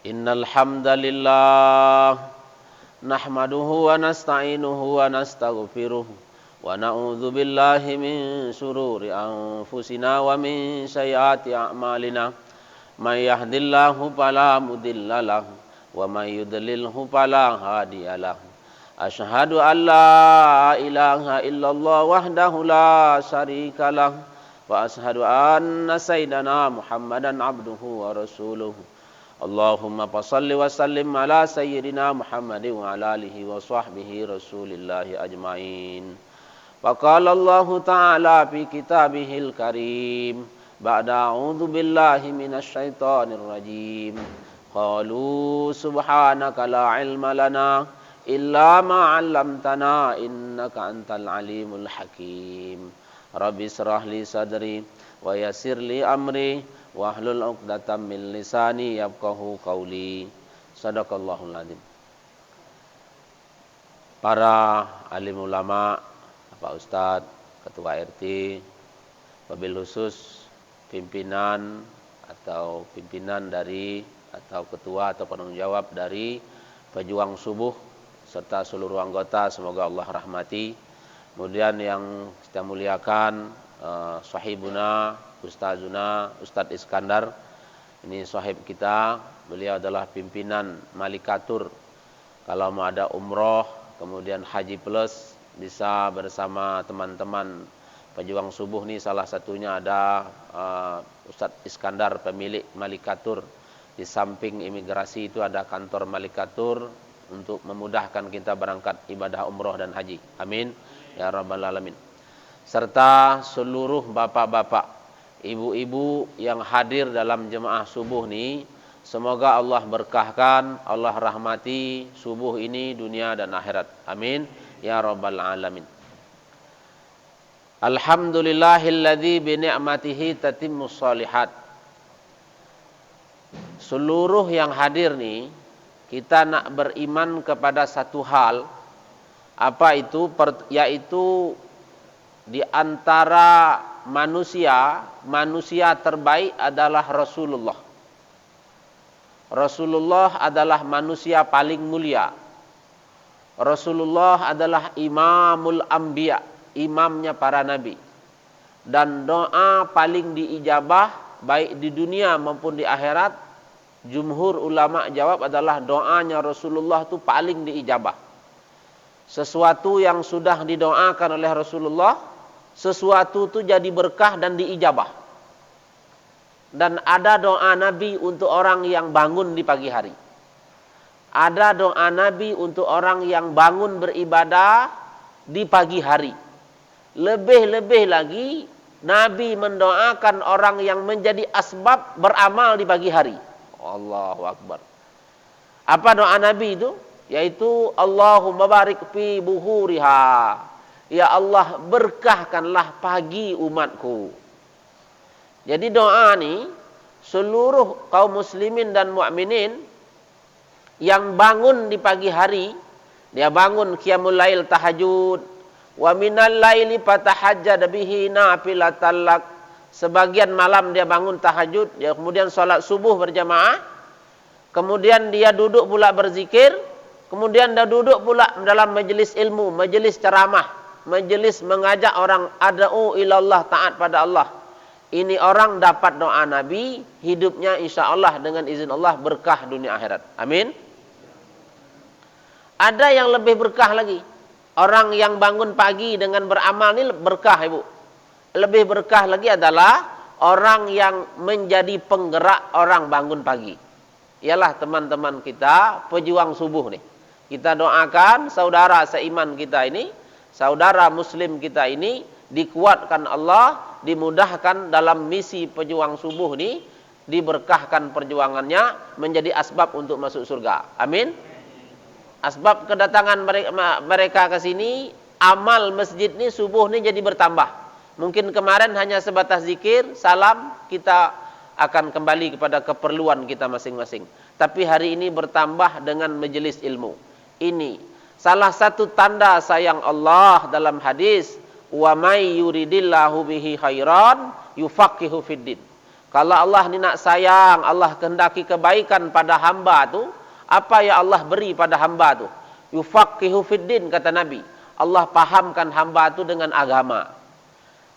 Innal hamdalillah nahmaduhu wa nasta'inuhu wa nastaghfiruh wa na'udzu billahi min shururi anfusina wa min sayyiati a'malina may yahdihillahu fala mudilla lahu wa may yudlilhu fala hadiya lahu asyhadu an la ilaha illallah wahdahu la syarika lahu wa asyhadu anna sayyidana Muhammadan abduhu wa rasuluhu. Allahumma salli wa sallim ala sayyidina Muhammadin wa ala alihi wa sahbihi rasulillahi ajmain. Wa qala Allah ta'ala fi kitabihil karim ba'da a'udzu billahi minasy syaithanir rajim. Qalu subhanaka la ilma lana illa ma 'allamtana innaka antal alimul hakim. Rabbi shrah li sadri wa yassir li amri wahlul 'uqdatam min lisani yafqahu qawli. Shadaqallahul adzim. Para alim ulama, Pak Ustadz, Ketua RT, wabil khusus pimpinan dari atau ketua atau penanggung jawab dari Pejuang Subuh serta seluruh anggota, semoga Allah rahmati. Kemudian yang kita muliakan sahibuna Ustazuna Ustadz Iskandar, ini sahib kita, beliau adalah pimpinan Malikatur. Kalau mau ada umroh, kemudian haji plus, bisa bersama teman-teman Pejuang Subuh nih, salah satunya ada Ustadz Iskandar, pemilik Malikatur. Di samping imigrasi itu ada kantor Malikatur untuk memudahkan kita berangkat ibadah umroh dan haji. Amin ya rabbal alamin. Serta seluruh bapak-bapak, ibu-ibu yang hadir dalam jemaah subuh ini, semoga Allah berkahkan, Allah rahmati subuh ini dunia dan akhirat. Amin ya rabbal alamin. Alhamdulillahilladzi bi ni'matihi tatimmus shalihat. Seluruh yang hadir nih, kita nak beriman kepada satu hal, apa itu? Yaitu di antara manusia terbaik adalah Rasulullah. Rasulullah adalah manusia paling mulia. Rasulullah adalah imamul anbiya, imamnya para nabi. Dan doa paling diijabah baik di dunia maupun di akhirat, jumhur ulama jawab adalah doanya Rasulullah itu paling diijabah. Sesuatu yang sudah didoakan oleh Rasulullah, sesuatu itu jadi berkah dan diijabah. Dan ada doa Nabi untuk orang yang bangun di pagi hari. Ada doa Nabi untuk orang yang bangun beribadah di pagi hari. Lebih-lebih lagi, Nabi mendoakan orang yang menjadi asbab beramal di pagi hari. Allahu Akbar. Apa doa Nabi itu? Yaitu Allahumma barik fi buhuriha. Ya Allah, berkahkanlah pagi umatku. Jadi doa ini, seluruh kaum muslimin dan mukminin yang bangun di pagi hari, dia bangun qiyamul lail tahajud, wa minal laili fatahajjad bihi nafilatan lak. Sebagian malam dia bangun tahajud, dia kemudian salat subuh berjamaah, kemudian dia duduk pula berzikir, kemudian dia duduk pula dalam majelis ilmu, majelis ceramah, majelis mengajak orang ad'u ilallah, taat pada Allah. Ini orang dapat doa Nabi, hidupnya insya Allah dengan izin Allah berkah dunia akhirat. Amin. Ada yang lebih berkah lagi. Orang yang bangun pagi dengan beramal ini berkah, Ibu. Lebih berkah lagi adalah orang yang menjadi penggerak orang bangun pagi. Ialah teman-teman kita pejuang subuh nih. Kita doakan saudara seiman kita ini, saudara muslim kita ini dikuatkan Allah, dimudahkan dalam misi pejuang subuh ini, diberkahkan perjuangannya menjadi asbab untuk masuk surga. Amin. Asbab kedatangan mereka ke sini, amal masjid ini subuh ini jadi bertambah. Mungkin kemarin hanya sebatas zikir, salam, kita akan kembali kepada keperluan kita masing-masing. Tapi hari ini bertambah dengan majelis ilmu. Ini salah satu tanda sayang Allah dalam hadis, wa may yuridillahu bihi khairan yufaqihu fiddin. Kalau Allah ni nak sayang, Allah kehendaki kebaikan pada hamba tu, apa yang Allah beri pada hamba tu? Yufaqihu fiddin, kata Nabi. Allah pahamkan hamba tu dengan agama.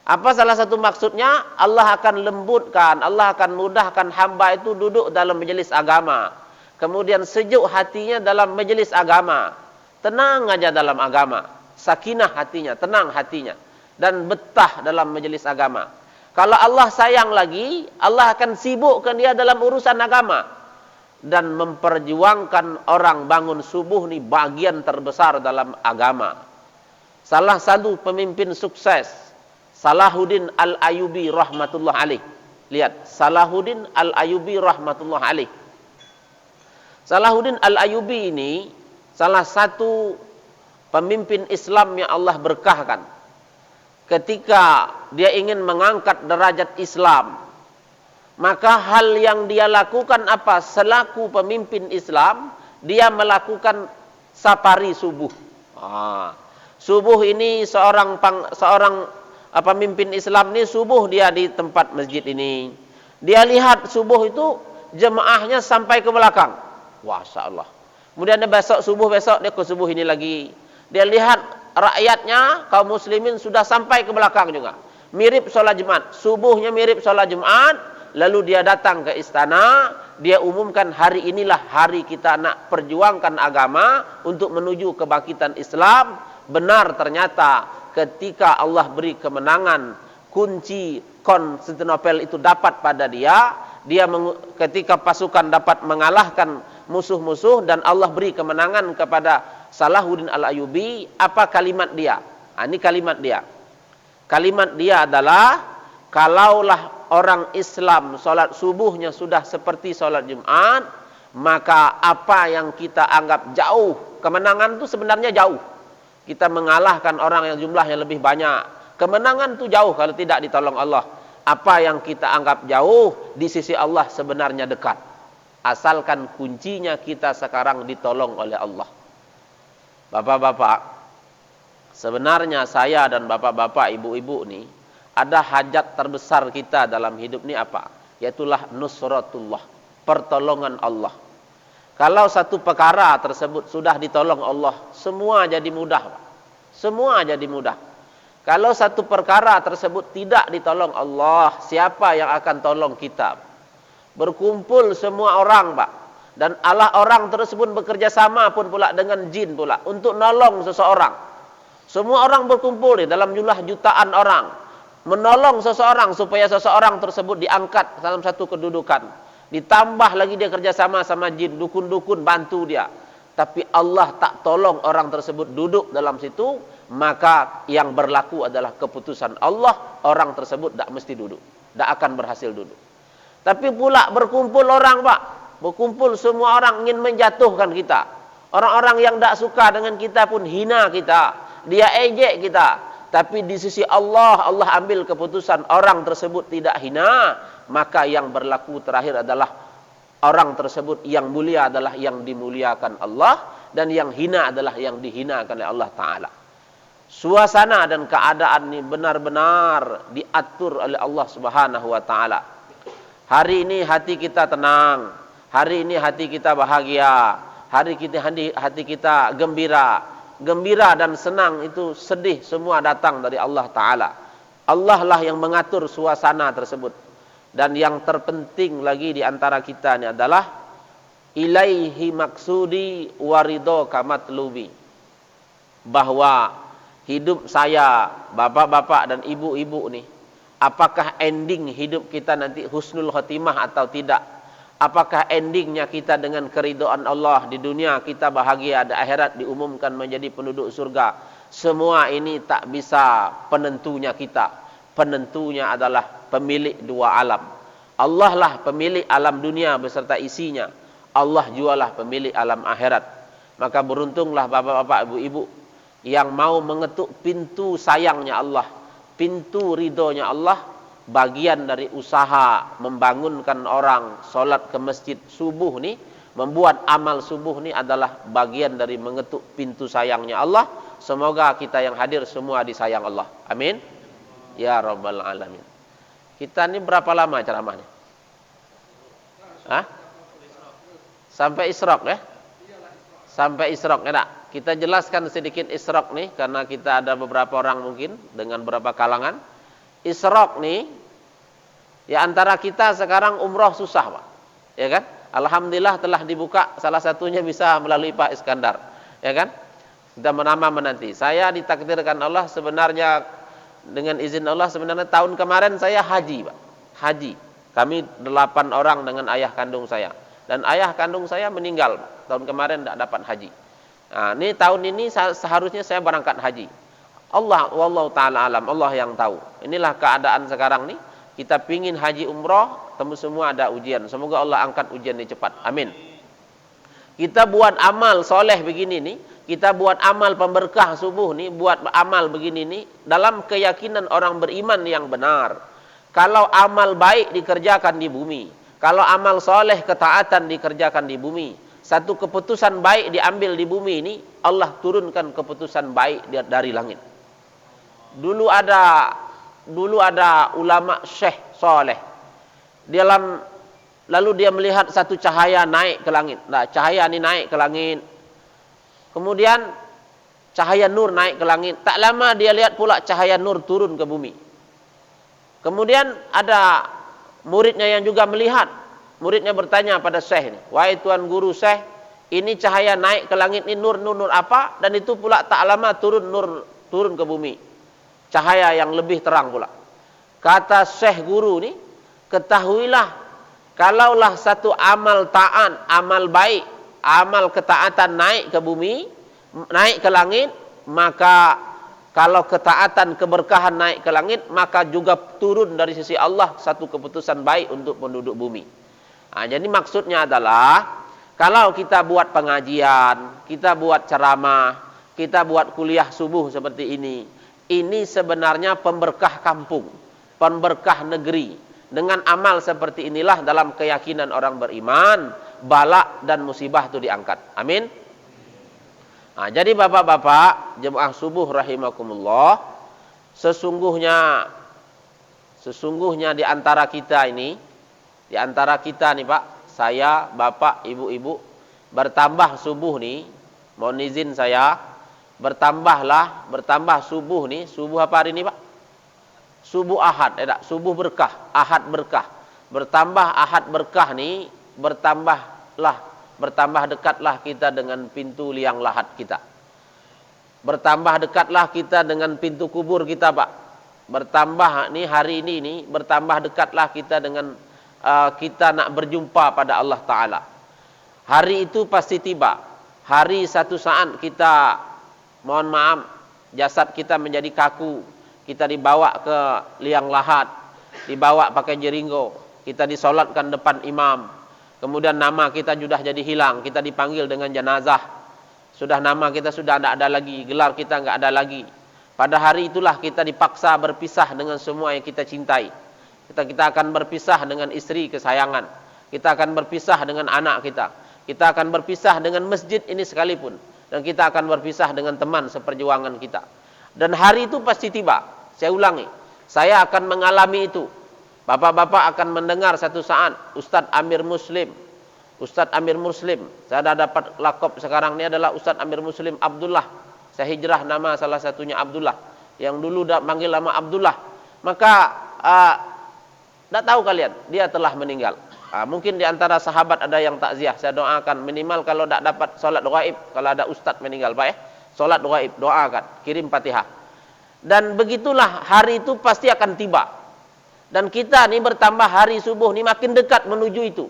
Apa salah satu maksudnya? Allah akan lembutkan, Allah akan mudahkan hamba itu duduk dalam majelis agama. Kemudian sejuk hatinya dalam majelis agama. Tenang aja dalam agama. Sakinah hatinya, tenang hatinya. Dan betah dalam majelis agama. Kalau Allah sayang lagi, Allah akan sibukkan dia dalam urusan agama. Dan memperjuangkan orang bangun subuh ni bagian terbesar dalam agama. Salah satu pemimpin sukses, Salahuddin Al-Ayyubi rahmatullah alaih. Lihat, Salahuddin Al-Ayyubi rahmatullah alaih. Salahuddin Al-Ayyubi ini salah satu pemimpin Islam yang Allah berkahkan. Ketika dia ingin mengangkat derajat Islam, maka hal yang dia lakukan apa? Selaku pemimpin Islam, dia melakukan safari subuh. Subuh ini seorang pemimpin Islam ini subuh dia di tempat masjid ini. Dia lihat subuh itu jemaahnya sampai ke belakang. Masya Allah. Kemudian dia besok dia ke subuh ini lagi. Dia lihat rakyatnya, kaum muslimin sudah sampai ke belakang juga. Mirip sholat Jumat. Subuhnya mirip sholat Jumat. Lalu dia datang ke istana. Dia umumkan hari inilah hari kita nak perjuangkan agama untuk menuju kebangkitan Islam. Benar ternyata ketika Allah beri kemenangan, kunci Konstantinopel itu dapat pada dia. Ketika pasukan dapat mengalahkan musuh-musuh dan Allah beri kemenangan kepada Salahuddin Al-Ayyubi, apa kalimat dia? Ini kalimat dia. Kalimat dia adalah, kalaulah orang Islam solat subuhnya sudah seperti solat Jumat, maka apa yang kita anggap jauh, kemenangan itu sebenarnya jauh. Kita mengalahkan orang yang jumlahnya lebih banyak. Kemenangan itu jauh kalau tidak ditolong Allah. Apa yang kita anggap jauh, di sisi Allah sebenarnya dekat. Asalkan kuncinya kita sekarang ditolong oleh Allah. Bapak-bapak, sebenarnya saya dan bapak-bapak, ibu-ibu ni, ada hajat terbesar kita dalam hidup ni apa? Yaitulah nusratullah, pertolongan Allah. Kalau satu perkara tersebut sudah ditolong Allah, semua jadi mudah, Pak. Semua jadi mudah. Kalau satu perkara tersebut tidak ditolong Allah, siapa yang akan tolong kita? Berkumpul semua orang, Pak. Dan Allah orang tersebut bekerja sama pun pula dengan jin pula untuk nolong seseorang. Semua orang berkumpul dalam jumlah jutaan orang menolong seseorang supaya seseorang tersebut diangkat dalam satu kedudukan. Ditambah lagi dia kerjasama sama jin, dukun-dukun bantu dia. Tapi Allah tak tolong orang tersebut duduk dalam situ, maka yang berlaku adalah keputusan Allah, orang tersebut tak mesti duduk, tak akan berhasil duduk. Tapi pula berkumpul orang, Pak. Berkumpul semua orang ingin menjatuhkan kita. Orang-orang yang tak suka dengan kita pun hina kita. Dia ejek kita. Tapi di sisi Allah, Allah ambil keputusan orang tersebut tidak hina. Maka yang berlaku terakhir adalah orang tersebut yang mulia adalah yang dimuliakan Allah. Dan yang hina adalah yang dihinakan oleh Allah Ta'ala. Suasana dan keadaan ini benar-benar diatur oleh Allah Subhanahu Wa Ta'ala. Hari ini hati kita tenang. Hari ini hati kita bahagia, hati kita gembira. Gembira dan senang itu sedih semua datang dari Allah Ta'ala. Allah lah yang mengatur suasana tersebut. Dan yang terpenting lagi di antara kita ini adalah ilaihi maksudi warido kamatlubi. Bahwa hidup saya, bapak-bapak dan ibu-ibu nih, apakah ending hidup kita nanti husnul khotimah atau tidak? Apakah endingnya kita dengan keridhaan Allah di dunia kita bahagia, di akhirat diumumkan menjadi penduduk surga? Semua ini tak bisa penentunya kita. Penentunya adalah pemilik dua alam. Allah lah pemilik alam dunia beserta isinya. Allah jualah pemilik alam akhirat. Maka beruntunglah bapak-bapak, ibu-ibu yang mau mengetuk pintu sayangnya Allah, pintu ridhonya Allah. Bagian dari usaha membangunkan orang solat ke masjid subuh ni, membuat amal subuh ni adalah bagian dari mengetuk pintu sayangnya Allah. Semoga kita yang hadir semua disayang Allah. Amin. Ya Rabbal Alamin. Kita ni berapa lama ceramahnya? Hah? Sampai Isra ya? Sampai Isra ya tak? Kita jelaskan sedikit Isra nih karena kita ada beberapa orang mungkin dengan beberapa kalangan. Isra nih ya antara kita sekarang umroh susah, Pak. Ya kan? Alhamdulillah telah dibuka, salah satunya bisa melalui Pak Iskandar. Ya kan? Kita menanti. Saya ditakdirkan Allah sebenarnya dengan izin Allah sebenarnya tahun kemarin saya haji, Pak. Haji. Kami 8 orang dengan ayah kandung saya. Dan ayah kandung saya meninggal, Pak. Tahun kemarin tidak dapat haji. Nah, ini tahun ini seharusnya saya berangkat haji. Allah, wallahu ta'ala alam, Allah yang tahu. Inilah keadaan sekarang nih. Kita pingin haji umroh, temu semua ada ujian. Semoga Allah angkat ujian ini cepat. Amin. Kita buat amal soleh begini nih. Kita buat amal pemberkah subuh nih. Buat amal begini nih. Dalam keyakinan orang beriman yang benar. Kalau amal baik dikerjakan di bumi. Kalau amal soleh ketaatan dikerjakan di bumi. Satu keputusan baik diambil di bumi ini. Allah turunkan keputusan baik dari langit. Dulu ada ulama syekh soleh. Lalu dia melihat satu cahaya naik ke langit. Nah, cahaya ini naik ke langit. Kemudian cahaya nur naik ke langit. Tak lama dia lihat pula cahaya nur turun ke bumi. Kemudian ada muridnya yang juga melihat. Muridnya bertanya pada syekh ini, "Wahai tuan guru syekh, ini cahaya naik ke langit ini nur apa? Dan itu pula tak lama turun ke bumi. Cahaya yang lebih terang pula." Kata syekh guru ini, "Ketahuilah, kalaulah satu amal taat, amal baik, amal ketaatan naik ke bumi, naik ke langit, maka kalau ketaatan keberkahan naik ke langit, maka juga turun dari sisi Allah satu keputusan baik untuk penduduk bumi." Nah, jadi maksudnya adalah kalau kita buat pengajian, kita buat ceramah, kita buat kuliah subuh seperti ini sebenarnya pemberkah kampung, pemberkah negeri. Dengan amal seperti inilah dalam keyakinan orang beriman, bala dan musibah itu diangkat. Amin. Nah, jadi bapak-bapak, jemaah subuh rahimakumullah, sesungguhnya di antara kita nih Pak, saya, bapak, ibu-ibu, bertambah subuh nih, mohon izin saya, bertambah subuh nih, subuh apa hari ini Pak? Subuh Ahad, subuh berkah, Ahad berkah. Bertambah Ahad berkah nih, bertambah dekatlah kita dengan pintu liang lahat kita. Bertambah dekatlah kita dengan pintu kubur kita Pak. Bertambah nih hari ini nih, bertambah dekatlah kita dengan kita nak berjumpa pada Allah Ta'ala. Hari itu pasti tiba. Hari satu saat kita, mohon maaf, jasad kita menjadi kaku. Kita dibawa ke liang lahat, dibawa pakai jeringo, kita disolatkan depan imam. Kemudian nama kita sudah jadi hilang, kita dipanggil dengan jenazah. Nama kita sudah tidak ada lagi, gelar kita tidak ada lagi. Pada hari itulah kita dipaksa berpisah dengan semua yang kita cintai. Kita akan berpisah dengan istri kesayangan. Kita akan berpisah dengan anak kita. Kita akan berpisah dengan masjid ini sekalipun. Dan kita akan berpisah dengan teman seperjuangan kita. Dan hari itu pasti tiba. Saya ulangi. Saya akan mengalami itu. Bapak-bapak akan mendengar satu saat Ustadz Amir Muslim. Ustadz Amir Muslim. Saya dah dapat lakop sekarang ini adalah Ustadz Amir Muslim Abdullah. Saya hijrah nama salah satunya Abdullah. Yang dulu dah manggil nama Abdullah. Maka tidak tahu kalian, dia telah meninggal. Mungkin di antara sahabat ada yang takziah. Saya doakan minimal kalau tidak dapat solat gaib, kalau ada ustadz meninggal, Pak solat gaib, doakan, kirim Fatihah. Dan begitulah hari itu pasti akan tiba. Dan kita nih bertambah hari subuh nih makin dekat menuju itu.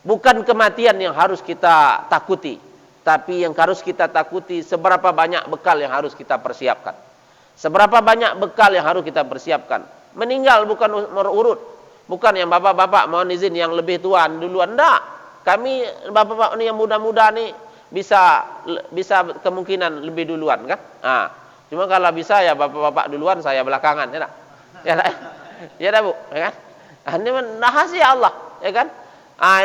Bukan kematian yang harus kita takuti, tapi yang harus kita takuti seberapa banyak bekal yang harus kita persiapkan. Seberapa banyak bekal yang harus kita persiapkan. Meninggal bukan urut. Bukan yang bapak-bapak mohon izin yang lebih tuan duluan. Enggak. Kami bapak-bapak ini yang muda-muda nih bisa kemungkinan lebih duluan kan? Cuma kalau bisa ya bapak-bapak duluan, saya belakangan, ya tak? Ya tak Bu, ya kan? Ini rahasia Allah, ya kan?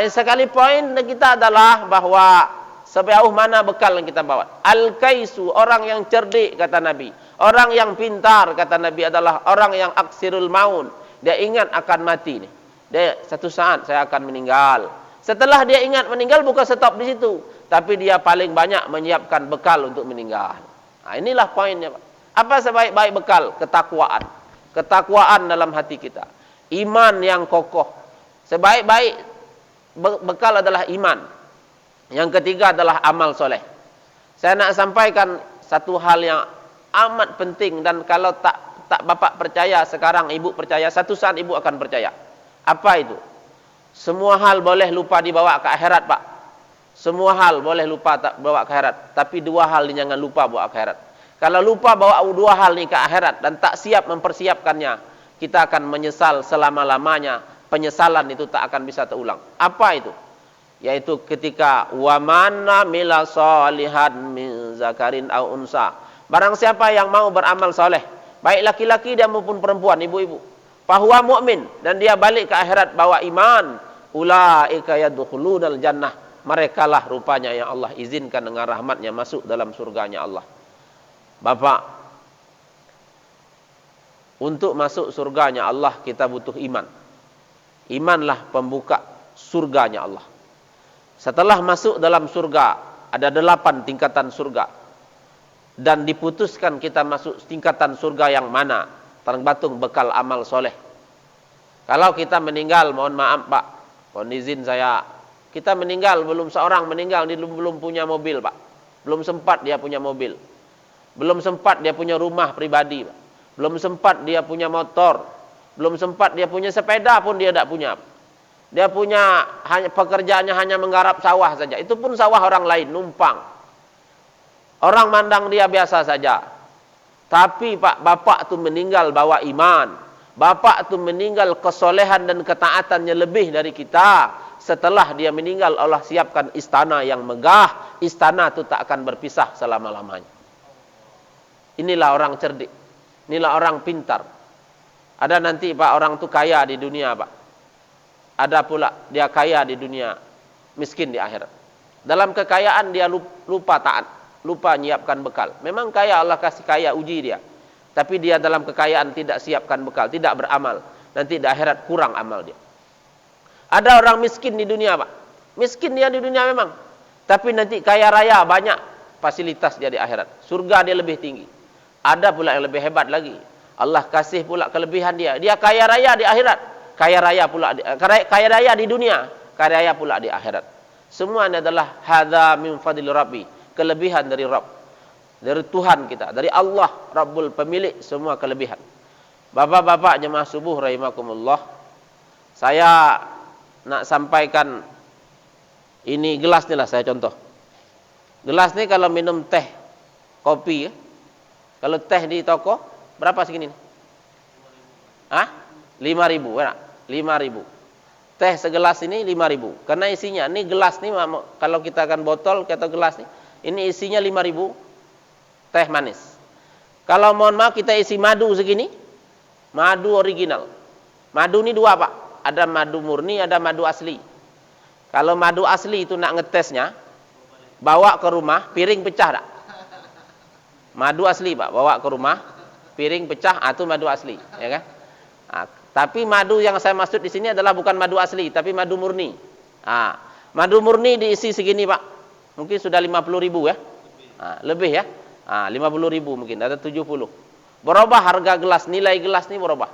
Sekali poin kita adalah bahwa sejauh mana bekal yang kita bawa. Al-kaisu, orang yang cerdik kata Nabi. Orang yang pintar kata Nabi adalah orang yang aksirul maun. Dia ingat akan mati nih. Dia satu saat saya akan meninggal. Setelah dia ingat meninggal bukan stop di situ, tapi dia paling banyak menyiapkan bekal untuk meninggal. Nah, inilah poinnya, Pak. Apa sebaik-baik bekal? Ketakwaan. Ketakwaan dalam hati kita. Iman yang kokoh. Sebaik-baik bekal adalah iman. Yang ketiga adalah amal soleh. Saya nak sampaikan satu hal yang amat penting, dan kalau tak bapak percaya sekarang, ibu percaya, satu saat ibu akan percaya. Apa itu? Semua hal boleh lupa dibawa ke akhirat, Pak. Semua hal boleh lupa tak bawa ke akhirat, tapi dua hal ini jangan lupa bawa ke akhirat. Kalau lupa bawa dua hal ini ke akhirat dan tak siap mempersiapkannya, kita akan menyesal selama-lamanya. Penyesalan itu tak akan bisa terulang. Apa itu? Yaitu ketika wa man amila shalihan min zakarin aw unsa. Barang siapa yang mau beramal soleh, baik laki-laki dia maupun perempuan, ibu-ibu, fahuwa mu'min, dan dia balik ke akhirat bawa iman, ulaika yadkhulunal jannah. Merekalah rupanya yang Allah izinkan dengan rahmatnya masuk dalam surganya Allah. Bapak, untuk masuk surganya Allah kita butuh iman. Imanlah pembuka surganya Allah. Setelah masuk dalam surga, ada 8 tingkatan surga. Dan diputuskan kita masuk tingkatan surga yang mana, tergantung bekal amal soleh. Kalau kita meninggal, mohon maaf Pak, mohon izin saya, kita meninggal, belum seorang meninggal, dia belum punya mobil Pak. Belum sempat dia punya mobil. Belum sempat dia punya rumah pribadi Pak. Belum sempat dia punya motor. Belum sempat dia punya sepeda pun dia tidak punya. Dia punya pekerjaannya hanya menggarap sawah saja. Itu pun sawah orang lain, numpang. Orang mandang dia biasa saja. Tapi Pak, bapak tu meninggal bawa iman. Bapak tu meninggal kesolehan dan ketaatannya lebih dari kita. Setelah dia meninggal, Allah siapkan istana yang megah. Istana tu tak akan berpisah selama-lamanya. Inilah orang cerdik. Inilah orang pintar. Ada nanti Pak, orang tu kaya di dunia Pak. Ada pula dia kaya di dunia, miskin di akhirat. Dalam kekayaan dia lupa taat, lupa nyiapkan bekal. Memang kaya, Allah kasih kaya, uji dia. Tapi dia dalam kekayaan tidak siapkan bekal, tidak beramal. Nanti di akhirat kurang amal dia. Ada orang miskin di dunia Pak. Miskin dia di dunia memang. Tapi nanti kaya raya, banyak fasilitas dia di akhirat. Surga dia lebih tinggi. Ada pula yang lebih hebat lagi. Allah kasih pula kelebihan dia. Dia kaya raya di akhirat. Kaya raya pula kaya raya di dunia, kaya raya pula di akhirat. Semua ini adalah hadza min fadli rabbi, kelebihan dari Rabb, dari Tuhan kita, dari Allah Rabbul pemilik semua kelebihan. Bapak-bapak jemaah subuh rahimakumullah, saya nak sampaikan ini gelas ni lah, saya contoh. Gelas ni kalau minum teh, kopi ya. Kalau teh di toko berapa segini? 5.000 enak. 5.000. Teh segelas ini 5.000. Karena isinya, ini gelas nih, kalau kita akan botol atau gelas nih, ini isinya 5.000 teh manis. Kalau mohon maaf kita isi madu segini, madu original. Madu ini 2 Pak. Ada madu murni, ada madu asli. Kalau madu asli itu nak ngetesnya, bawa ke rumah, piring pecah tak? Madu asli Pak, bawa ke rumah, piring pecah, itu madu asli, ya kan? Tapi madu yang saya maksud di sini adalah bukan madu asli, tapi madu murni. Madu murni diisi segini Pak. Mungkin sudah 50.000 ya. Lebih ya. 50.000 mungkin, ada 70. Berubah harga gelas, nilai gelas ini berubah.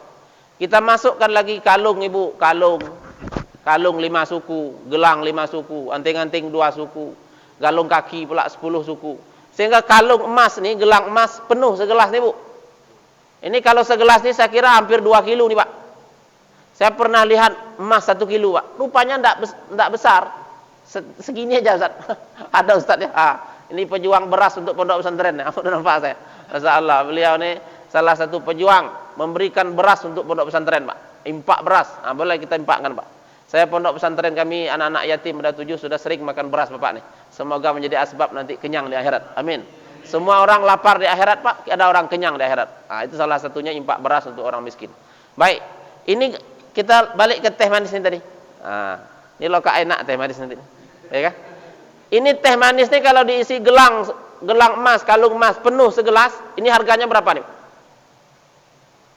Kita masukkan lagi kalung Ibu, kalung 5 suku, gelang 5 suku, anting-anting 2 suku, galung kaki pula 10 suku. Sehingga kalung emas nih, gelang emas penuh segelas nih Bu. Ini kalau segelas ini saya kira hampir 2 kilo nih Pak. Saya pernah lihat emas 1 kilo Pak. Rupanya enggak besar. Segini aja Ustaz. Ada Ustaz ya. Ini pejuang beras untuk pondok pesantren ya. Udah nampak saya. Masyaallah, beliau ini salah satu pejuang memberikan beras untuk pondok pesantren Pak. Impak beras. Boleh kita impakkan Pak. Saya pondok pesantren kami anak-anak yatim ada 7 sudah sering makan beras Bapak nih. Semoga menjadi asbab nanti kenyang di akhirat. Amin. Semua orang lapar di akhirat Pak, ada orang kenyang di akhirat. Itu salah satunya impak beras untuk orang miskin. Baik, ini kita balik ke teh manis ini tadi. Ini loka enak teh manis nanti. Ya kan? Ini teh manis nih kalau diisi gelang emas, kalung emas penuh segelas, ini harganya berapa nih?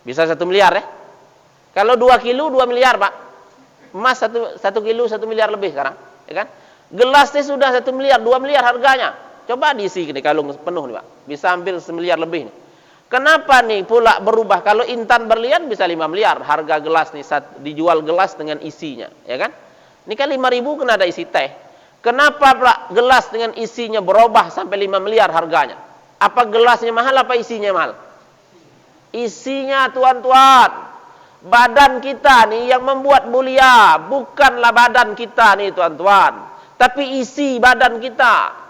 Bisa 1 miliar ya? Kalau 2 kilo 2 miliar Pak. Emas 1 kilo 1 miliar lebih sekarang, ya kan? Gelasnya sudah 1 miliar, 2 miliar harganya. Coba diisi ini kalung penuh nih Pak. Bisa hampir 1 miliar lebih nih. Kenapa nih pula berubah? Kalau intan berlian bisa 5 miliar harga gelas nih, dijual gelas dengan isinya, ya kan? Ini kan 5.000 kena ada isi teh. Kenapa pula gelas dengan isinya berubah sampai 5 miliar harganya? Apa gelasnya mahal, apa isinya mahal? Isinya tuan-tuan. Badan kita nih yang membuat mulia, bukanlah badan kita nih tuan-tuan, tapi isi badan kita.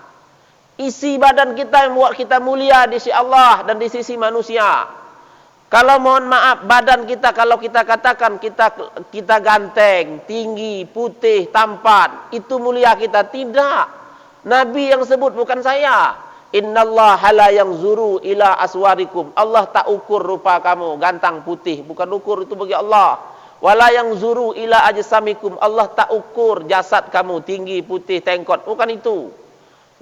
Isi badan kita yang membuat kita mulia di sisi Allah dan di sisi manusia. Kalau mohon maaf, badan kita kalau kita katakan kita ganteng, tinggi, putih, tampan, itu mulia kita. Tidak. Nabi yang sebut, bukan saya. Innallaha la yanzuru ila aswarikum. Allah tak ukur rupa kamu gantang putih, bukan ukur itu bagi Allah. Wala yanzuru ila ajsamikum. Allah tak ukur jasad kamu tinggi, putih, tengkot, bukan itu.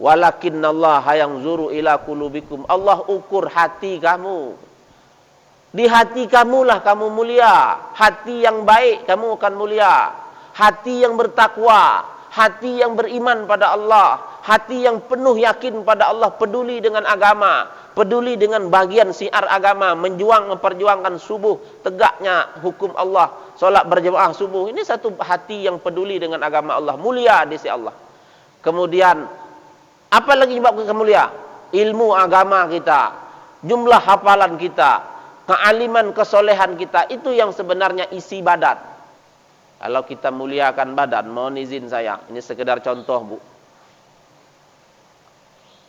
Walakinnallaha yanzuru ila qulubikum. Allah ukur hati kamu. Di hati kamulah kamu mulia. Hati yang baik kamu akan mulia. Hati yang bertakwa, hati yang beriman pada Allah, hati yang penuh yakin pada Allah, peduli dengan agama, peduli dengan bagian syiar agama, memperjuangkan subuh, tegaknya hukum Allah, solat berjamaah subuh. Ini satu hati yang peduli dengan agama Allah, mulia di sisi Allah. Kemudian apa lagi menyebabkan mulia? Ilmu agama kita, jumlah hafalan kita, kealiman, kesolehan kita, itu yang sebenarnya isi badan. Kalau kita muliakan badan, mohon izin saya, ini sekedar contoh Bu.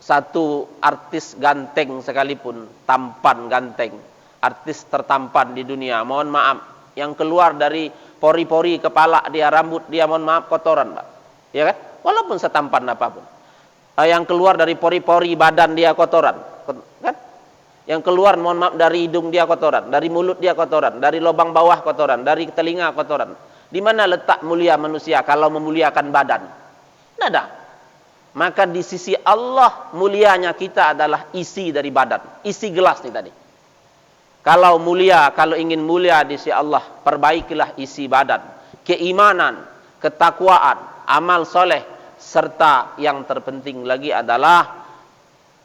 Satu artis ganteng sekalipun, tampan ganteng, artis tertampan di dunia, mohon maaf, yang keluar dari pori-pori kepala dia, rambut dia, mohon maaf, kotoran Pak. Ya kan? Walaupun setampan apapun. Yang keluar dari pori-pori badan dia kotoran, kan? Yang keluar mohon maaf dari hidung dia kotoran, dari mulut dia kotoran, dari lubang bawah kotoran, dari telinga kotoran. Di mana letak mulia manusia kalau memuliakan badan? Tidak ada. Maka di sisi Allah mulianya kita adalah isi dari badan, isi gelas nih tadi. Kalau mulia, kalau ingin mulia di sisi Allah, perbaikilah isi badan, keimanan, ketakwaan, amal soleh. Serta yang terpenting lagi adalah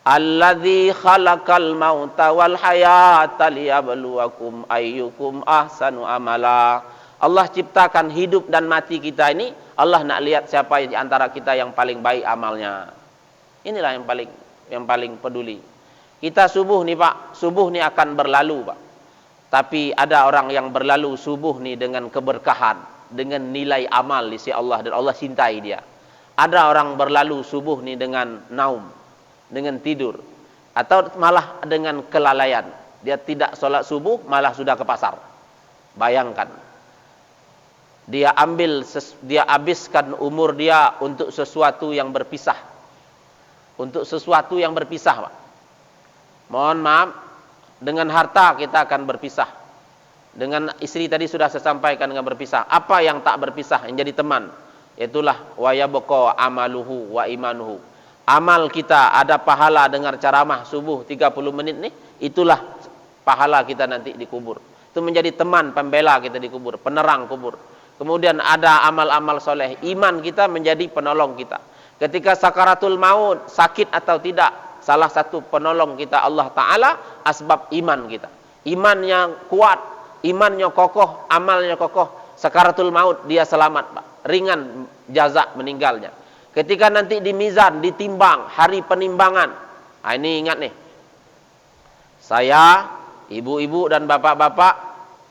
alladzi khalaqal mauta wal hayata liyabluwakum ayyukum ahsanu amala. Allah ciptakan hidup dan mati kita ini, Allah nak lihat siapa di antara kita yang paling baik amalnya. Inilah yang paling peduli. Kita subuh nih Pak, subuh nih akan berlalu Pak. Tapi ada orang yang berlalu subuh nih dengan keberkahan, dengan nilai amal di sisi Allah, dan Allah cintai dia. Ada orang berlalu subuh nih dengan naum, dengan tidur, atau malah dengan kelalaian. Dia tidak sholat subuh, malah sudah ke pasar. Bayangkan, dia habiskan umur dia untuk sesuatu yang berpisah, Pak. Mohon maaf, dengan harta kita akan berpisah, dengan istri tadi sudah saya sampaikan dengan berpisah. Apa yang tak berpisah, yang jadi teman? Itulah wa yabqa amaluhu wa imanuhu. Amal kita ada pahala dengar ceramah subuh 30 menit nih, itulah pahala kita nanti dikubur. Itu menjadi teman pembela kita dikubur, penerang kubur. Kemudian ada amal-amal soleh, iman kita menjadi penolong kita. Ketika sakaratul maut, sakit atau tidak, salah satu penolong kita Allah Ta'ala asbab iman kita. Imannya kuat, imannya kokoh, amalnya kokoh, sakaratul maut dia selamat Pak. Ringan jaza meninggalnya. Ketika nanti di mizan, ditimbang, hari penimbangan. Nah, ini ingat nih. Saya, ibu-ibu dan bapak-bapak,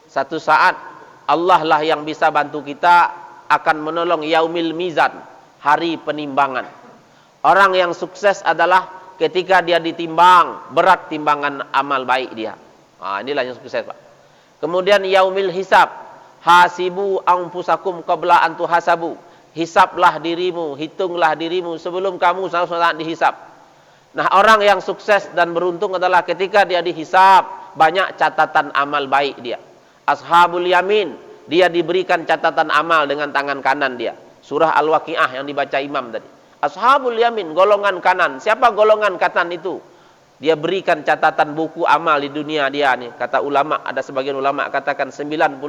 satu saat Allah lah yang bisa bantu kita akan menolong yaumil mizan, hari penimbangan. Orang yang sukses adalah ketika dia ditimbang, berat timbangan amal baik dia. Nah, inilah yang sukses Pak. Kemudian yaumil hisab. Hasibu anfusakum qabla an tuhasabu. Hisablah dirimu, hitunglah dirimu sebelum kamu saat dihisab. Nah, orang yang sukses dan beruntung adalah ketika dia dihisab, banyak catatan amal baik dia. Ashabul yamin, dia diberikan catatan amal dengan tangan kanan dia. Surah Al-Waqiah yang dibaca imam tadi. Ashabul yamin, golongan kanan. Siapa golongan kanan itu? Dia berikan catatan buku amal di dunia dia nih. Kata ulama, ada sebagian ulama katakan 99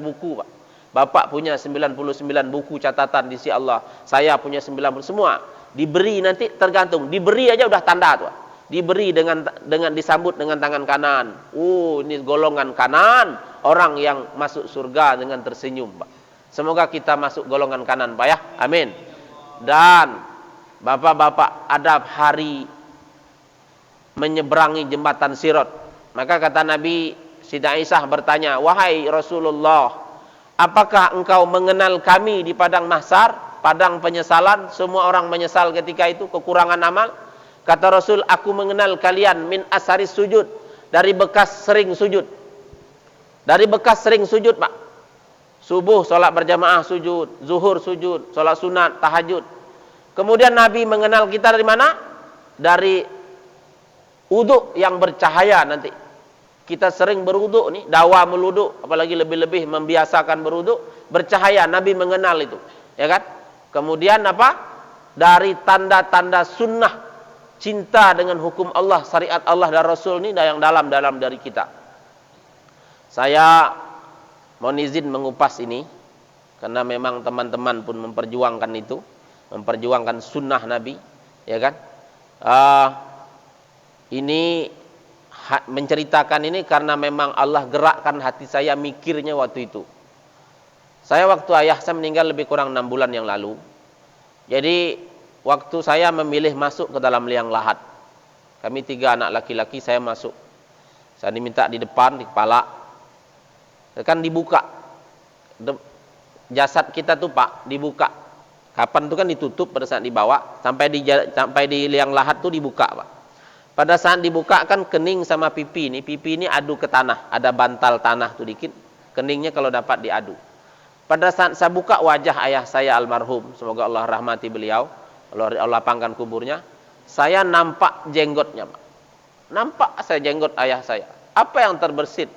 buku Pak. Bapak punya 99 buku catatan di sisi Allah. Saya punya 90, semua. Diberi nanti tergantung. Diberi aja udah tanda tuh. Diberi dengan disambut dengan tangan kanan. Ini golongan kanan, orang yang masuk surga dengan tersenyum, Pak. Semoga kita masuk golongan kanan, Pak ya. Amin. Dan bapak-bapak, ada hari menyeberangi jembatan Sirat. Maka kata Nabi, Sayyidah Aisyah bertanya, "Wahai Rasulullah, apakah engkau mengenal kami di padang mahsyar, padang penyesalan?" Semua orang menyesal ketika itu, kekurangan amal. Kata Rasul, "Aku mengenal kalian min asaris sujud," dari bekas sering sujud. Dari bekas sering sujud, Pak. Subuh salat berjamaah sujud, zuhur sujud, salat sunat, tahajud. Kemudian Nabi mengenal kita dari mana? Dari wudu yang bercahaya nanti. Kita sering berwudu nih, dawamul wudu, apalagi lebih-lebih membiasakan berwudu, bercahaya. Nabi mengenal itu, ya kan? Kemudian apa? Dari tanda-tanda sunnah cinta dengan hukum Allah, syariat Allah dan Rasul ini yang dalam-dalam dari kita. Saya mohon izin mengupas ini karena memang teman-teman pun memperjuangkan itu, memperjuangkan sunnah Nabi, ya kan? Ini menceritakan ini karena memang Allah gerakkan hati saya mikirnya waktu itu. Saya waktu ayah saya meninggal lebih kurang 6 bulan yang lalu. Jadi waktu saya memilih masuk ke dalam liang lahat. Kami 3 anak laki-laki, saya masuk. Saya diminta di depan, di kepala. Kan dibuka. Jasad kita tuh Pak, dibuka. Kapan itu kan ditutup pada saat dibawa. Sampai di liang lahat tuh dibuka, Pak. Pada saat dibuka kan kening sama pipi ini adu ke tanah, ada bantal tanah tuh dikit, keningnya kalau dapat diadu. Pada saat saya buka wajah ayah saya almarhum, semoga Allah rahmati beliau, Allah lapangkan kuburnya, saya nampak jenggotnya, Pak. Nampak saya jenggot ayah saya. Apa yang terbersit?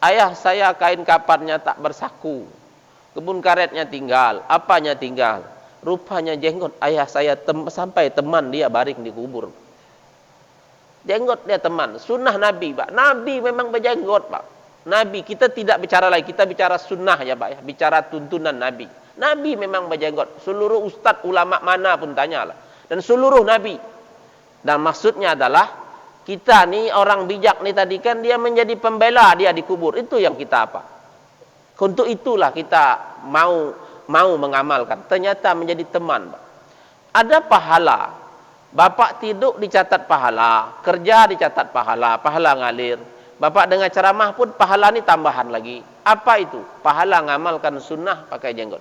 Ayah saya kain kapannya tak bersaku, kebun karetnya tinggal, apanya tinggal? Rupanya jenggot ayah saya sampai teman dia baring di kubur. Jenggot dia teman, sunnah Nabi, Pak. Nabi memang berjenggot, Pak. Nabi, kita tidak bicara lagi, kita bicara sunnah ya, Pak ya. Bicara tuntunan Nabi. Nabi memang berjenggot. Seluruh ustadz ulama mana pun tanyalah. Dan seluruh Nabi. Dan maksudnya adalah kita nih orang bijak nih tadi kan dia menjadi pembela dia di kubur. Itu yang kita apa? Untuk itulah kita mau mengamalkan. Ternyata menjadi teman, Pak. Ada pahala. Bapak tidur dicatat pahala, kerja dicatat pahala, pahala ngalir. Bapak dengar ceramah pun pahala ini tambahan lagi. Apa itu? Pahala ngamalkan sunnah pakai jenggot.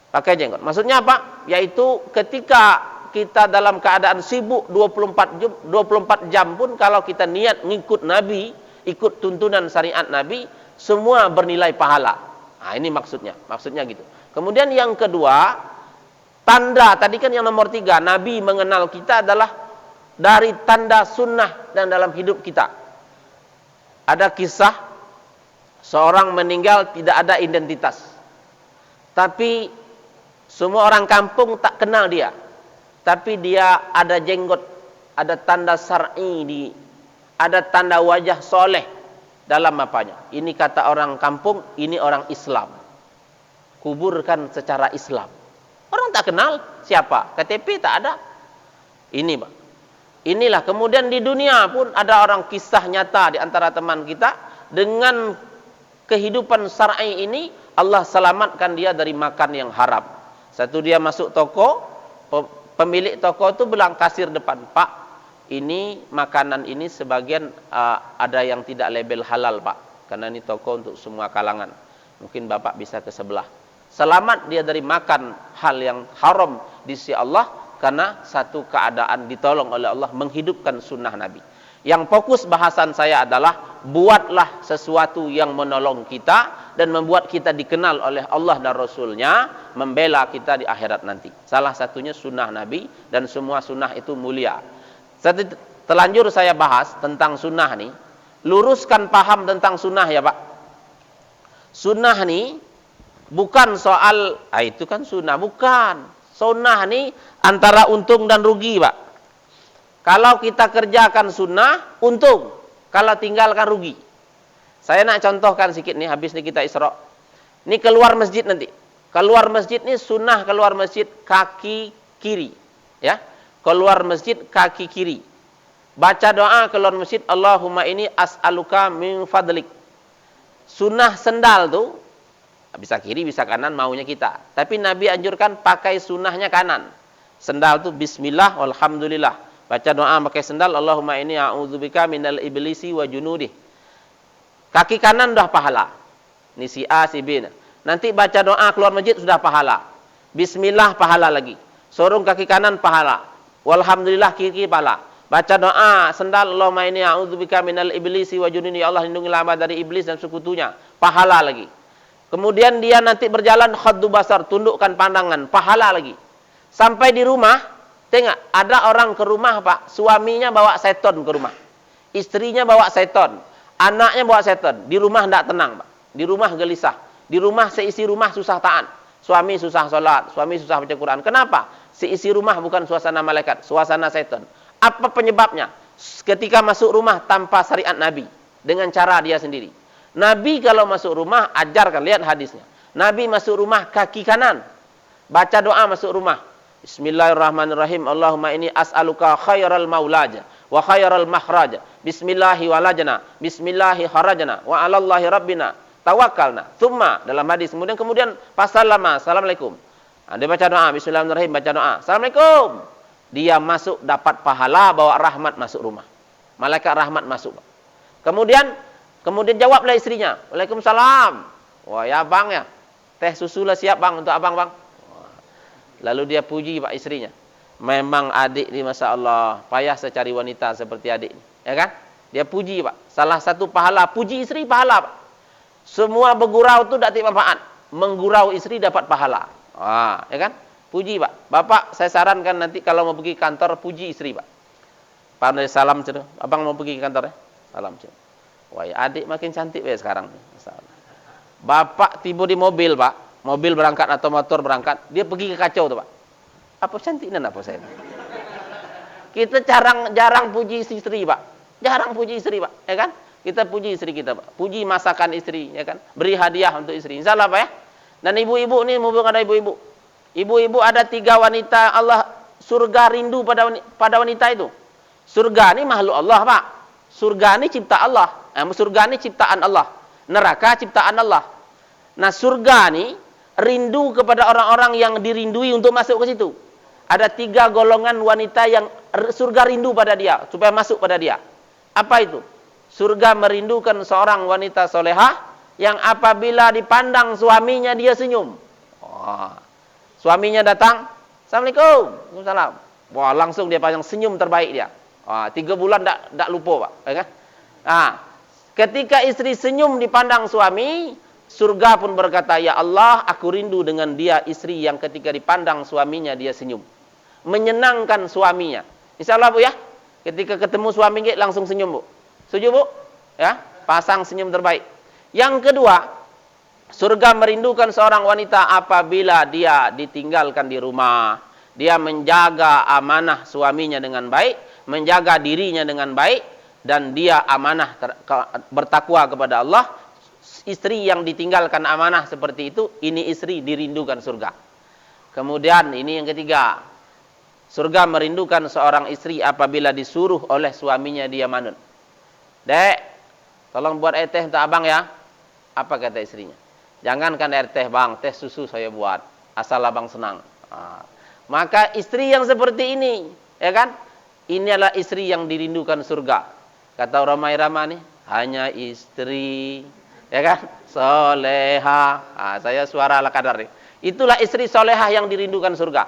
Pakai jenggot. Maksudnya apa? Yaitu ketika kita dalam keadaan sibuk 24 jam pun kalau kita niat ngikut Nabi, ikut tuntunan syariat Nabi, semua bernilai pahala. Nah, ini maksudnya. Maksudnya gitu. Kemudian yang kedua, tanda, tadi kan yang nomor 3, Nabi mengenal kita adalah dari tanda sunnah dan dalam hidup kita. Ada kisah, seorang meninggal tidak ada identitas. Tapi semua orang kampung tak kenal dia. Tapi dia ada jenggot, ada tanda syar'i, ada tanda wajah soleh dalam apanya. Ini kata orang kampung, ini orang Islam. Kuburkan secara Islam. Orang tak kenal siapa, KTP tak ada. Ini, Pak. Inilah kemudian di dunia pun ada orang kisah nyata di antara teman kita dengan kehidupan syar'i ini Allah selamatkan dia dari makan yang haram. Satu dia masuk toko, pemilik toko itu bilang kasir depan, "Pak, ini makanan ini sebagian ada yang tidak label halal, Pak. Karena ini toko untuk semua kalangan. Mungkin Bapak bisa ke sebelah." Selamat dia dari makan hal yang haram di sisi Allah karena satu keadaan ditolong oleh Allah menghidupkan sunnah Nabi. Yang fokus bahasan saya adalah buatlah sesuatu yang menolong kita dan membuat kita dikenal oleh Allah dan Rasulnya, membela kita di akhirat nanti. Salah satunya sunnah Nabi dan semua sunnah itu mulia. Terlanjur saya bahas tentang sunnah nih. Luruskan paham tentang sunnah ya, Pak. Sunnah nih bukan soal, itu kan sunnah, bukan. Sunnah ini antara untung dan rugi, Pak. Kalau kita kerjakan sunnah, untung. Kalau tinggalkan rugi. Saya nak contohkan sedikit nih, habis ini kita Isra. Ini keluar masjid nanti. Keluar masjid ini sunnah keluar masjid kaki kiri. Ya. Keluar masjid kaki kiri. Baca doa keluar masjid, Allahumma ini as'aluka min fadlik. Sunnah sendal tuh bisa kiri, bisa kanan, maunya kita. Tapi Nabi anjurkan pakai sunnahnya kanan. Sendal tuh bismillah, walhamdulillah. Baca doa pakai sendal, Allahumma ini a'udzubika minal iblisi wa junudih. Kaki kanan udah pahala. Ini si A, si B. Nanti baca doa keluar masjid sudah pahala. Bismillah pahala lagi. Sorong kaki kanan pahala. Walhamdulillah kiri pahala. Baca doa sendal, Allahumma inni a'udzubika minal iblisi wa jununi. Ya Allah lindungilah hamba dari iblis dan sekutunya. Pahala lagi. Kemudian dia nanti berjalan khaddu basar, tundukkan pandangan, pahala lagi. Sampai di rumah, tengok ada orang ke rumah, Pak, suaminya bawa seton ke rumah. Istrinya bawa seton, anaknya bawa seton. Di rumah tidak tenang, Pak. Di rumah gelisah. Di rumah seisi rumah susah taat. Suami susah sholat, suami susah baca Quran. Kenapa? Seisi rumah bukan suasana malaikat, suasana seton. Apa penyebabnya? Ketika masuk rumah tanpa syariat Nabi, dengan cara dia sendiri. Nabi kalau masuk rumah, ajarkan, lihat hadisnya. Nabi masuk rumah kaki kanan. Baca doa masuk rumah. Bismillahirrahmanirrahim. Allahumma ini as'aluka khairal maulaja wa khairal makhraja. Bismillahi walajna, bismillahi kharajna, wa alallahi rabbina tawakkalna. Thumma, dalam hadis. Kemudian pasal lama, assalamualaikum. Dia baca doa, bismillahirrahmanirrahim, baca doa. Assalamualaikum. Dia masuk dapat pahala, bawa rahmat masuk rumah. Malaikat rahmat masuk. Kemudian jawablah istrinya. Waalaikumsalam. Wah ya bang ya. Teh susu lah siap bang untuk abang bang. Lalu dia puji pak istrinya. Memang adik ni masya Allah. Payah secari wanita seperti adik. Ya kan? Dia puji pak. Salah satu pahala. Puji istri pahala pak. Semua bergurau tu tak dapat manfaat. Menggurau istri dapat pahala. Wah, ya kan? Puji pak. Bapak saya sarankan nanti kalau mau pergi kantor puji istri pak. Pandai salam cedo. Abang mau pergi ke kantor ya? Salam cedo. Wah, adik makin cantik ya sekarang. Bapak tiba di mobil, Pak. Mobil berangkat atau motor berangkat, dia pergi ke kacau tuh, Pak. Apa cantiknya apa saya? Kita jarang puji istri, Pak. Jarang puji istri, Pak. Ya kan? Kita puji istri kita, Pak. Puji masakan istri, ya kan? Beri hadiah untuk istri. Insyaallah, Pak ya. Dan ibu-ibu nih, mumpung ada ibu-ibu. Ibu-ibu ada 3 wanita Allah surga rindu pada wanita itu. Surga ini makhluk Allah, Pak. Surga ini cipta Allah. Surga ini ciptaan Allah. Neraka ciptaan Allah. Nah, surga ini rindu kepada orang-orang yang dirindui untuk masuk ke situ. Ada 3 golongan wanita yang surga rindu pada dia, supaya masuk pada dia. Apa itu? Surga merindukan seorang wanita solehah yang apabila dipandang suaminya dia senyum. Oh. Suaminya datang, Assalamualaikum. Waalaikumsalam. Wah, langsung dia pasang senyum terbaik dia. 3 bulan tak lupa, Pak. Ya kan? Nah, ketika istri senyum dipandang suami, surga pun berkata, ya Allah, aku rindu dengan dia istri yang ketika dipandang suaminya dia senyum. Menyenangkan suaminya. Insyaallah Bu ya. Ketika ketemu suami langsung senyum Bu. Setuju Bu? Ya, pasang senyum terbaik. Yang kedua, surga merindukan seorang wanita apabila dia ditinggalkan di rumah. Dia menjaga amanah suaminya dengan baik, menjaga dirinya dengan baik, dan dia amanah bertakwa kepada Allah. Istri yang ditinggalkan amanah seperti itu, ini istri dirindukan surga. Kemudian ini yang ketiga, surga merindukan seorang istri apabila disuruh oleh suaminya dia manut. Dek, tolong buat air teh untuk abang ya. Apa kata istrinya? Jangankan air teh bang, teh susu saya buat, asal abang senang. Maka istri yang seperti ini, ya kan? Ini adalah istri yang dirindukan surga. Kata Ramai Rama nih, hanya istri, ya kan? Soleha. Saya suara ala kadar nih. Itulah istri solehah yang dirindukan surga.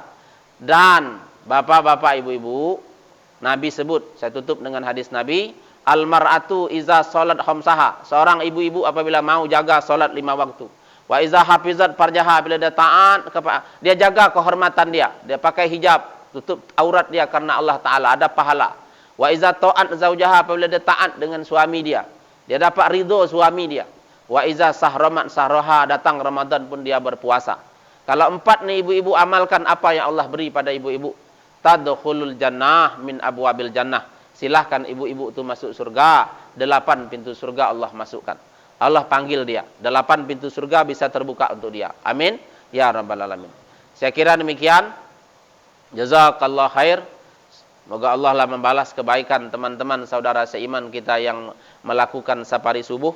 Dan bapak-bapak, ibu-ibu, Nabi sebut, saya tutup dengan hadis Nabi, al-mar'atu iza sholat khamsaha. Seorang ibu-ibu apabila mau jaga sholat 5 waktu. Wa iza hafizat farjaha, bila dia taat, dia jaga kehormatan dia. Dia pakai hijab, tutup aurat dia karena Allah Ta'ala, ada pahala. Wa iza ta'at zaujaha, apabila dia taat dengan suami dia, dia dapat ridho suami dia. Wa iza sahramat sahroha, datang Ramadan pun dia berpuasa. Kalau 4 nih ibu-ibu amalkan apa yang Allah beri pada ibu-ibu. Tadkhulul jannah min abwabil jannah. Silahkan ibu-ibu itu masuk surga. 8 pintu surga Allah masukkan. Allah panggil dia. 8 pintu surga bisa terbuka untuk dia. Amin. Ya Rabbal Alamin. Saya kira demikian. Jazakallah khair. Semoga Allah lah membalas kebaikan teman-teman saudara seiman kita yang melakukan safari subuh.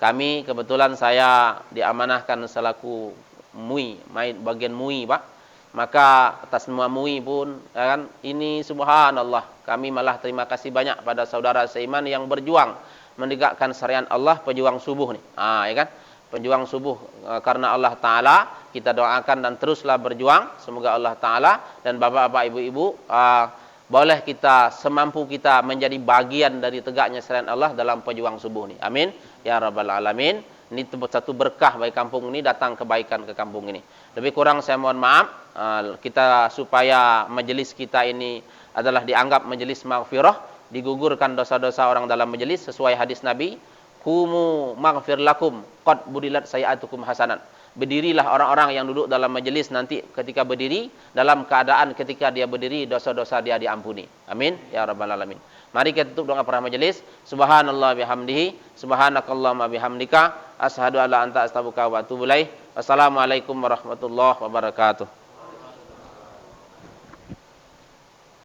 Kami kebetulan saya diamanahkan selaku MUI, bagian MUI, Pak. Maka atas semua MUI pun kan ini subhanallah, kami malah terima kasih banyak pada saudara seiman yang berjuang menegakkan syariat Allah, pejuang subuh nih. Ya kan? Pejuang subuh karena Allah taala, kita doakan dan teruslah berjuang. Semoga Allah taala dan bapak-bapak, ibu-ibu boleh kita semampu kita menjadi bagian dari tegaknya syariat Allah dalam pejuang subuh ini. Amin. Ya Rabbal Alamin. Ini satu berkah bagi kampung ini, datang kebaikan ke kampung ini. Lebih kurang saya mohon maaf. Kita supaya majelis kita ini adalah dianggap majelis maghfirah, digugurkan dosa-dosa orang dalam majelis sesuai hadis Nabi, kumu maghfir lakum qad budilat sayiatukum hasanat. Berdirilah orang-orang yang duduk dalam majelis nanti ketika berdiri dalam keadaan ketika dia berdiri dosa-dosa dia diampuni. Amin ya Rabbal Alamin. Mari kita tutup doa para majelis. Subhanallah bihamdihi, subhanakallahumma bihamdika, asyhadu alla anta astaghfiruka wa atubu ilaik. Wassalamualaikum warahmatullahi wabarakatuh.